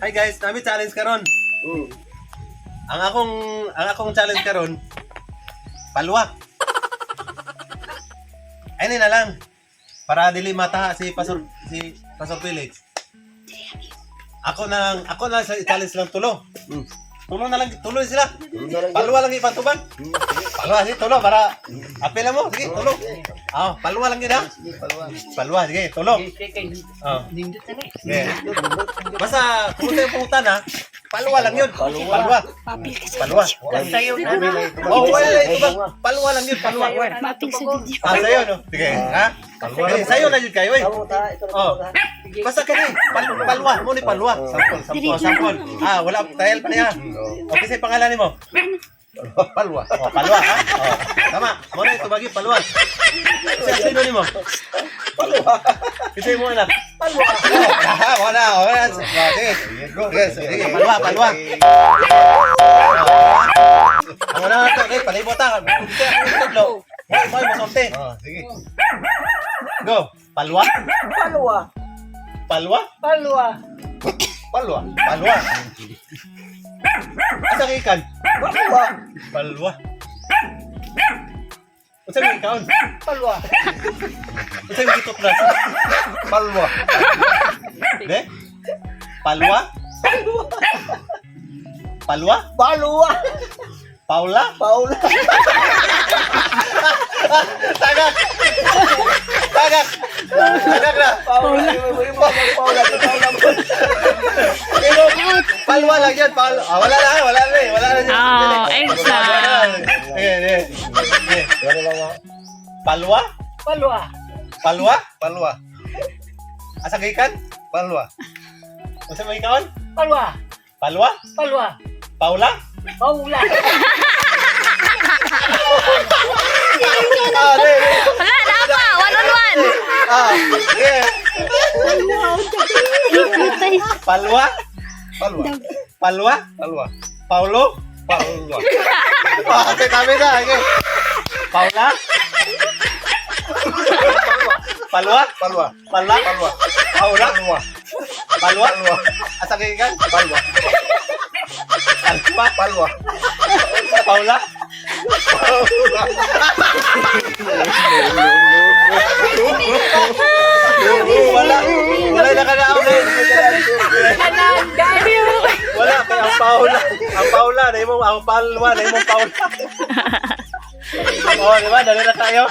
Hi guys, nami challenge karon. Ang akong challenge karon, palwa. Ay na lang. Para dili mata si Pastor Felix. Ako na sa challenge lang tulo. Tulo na lang, tulo sila. Palwa lang ipantubag. Palwa si tulo para apel mo. Sige, tulo. Palwa lang gid ha. Palwa, sige, tulo. Nindot na rin. Okay. Basta pumunta yung pungutan ha. Palwa lang yun. Palwa. Palwa. Sayo na. Wala ito ba? Palwa lang yun. Palwa. Maping sa video. Sayo no? Sige, ha? Okay, sayo na yun kayo eh. Basta kani, palwa. Muna palwa. Sampol. Wala, trial pa niya. Okay, sa pangalan mo? Palwa. Palwa ha? Tama. Muna ito bagi, palwa. Sino ni mo? Palwa. Kasi mo anak. Palwa. Wala. Sige. Palwa. Ang una ito, palibot ha. May masonte. Sige. Go. Palwa. Asa kay ikan? Palwa. Unsa may ikaon? Unsa may gituklas? Palwa. De? Palwa? Paula? Tagak na. Pero palwa lang yan. Wala na. Exact. Okay. Palwa? Asa kay ikan? Palwa. Unsa may ikaon? Palwa. Paula? Paula. Wala na pa. One on one. Yeah. Palwa? Paulo? Okay, kami na. Okay. Paula? Palwa? Paula? Asa kay ikan? Palwa? Paula? Wala na kanaon eh. Wala kay ang Paula, na imong ang Palwa, na imong Paula. Di ba? Dali na tayo.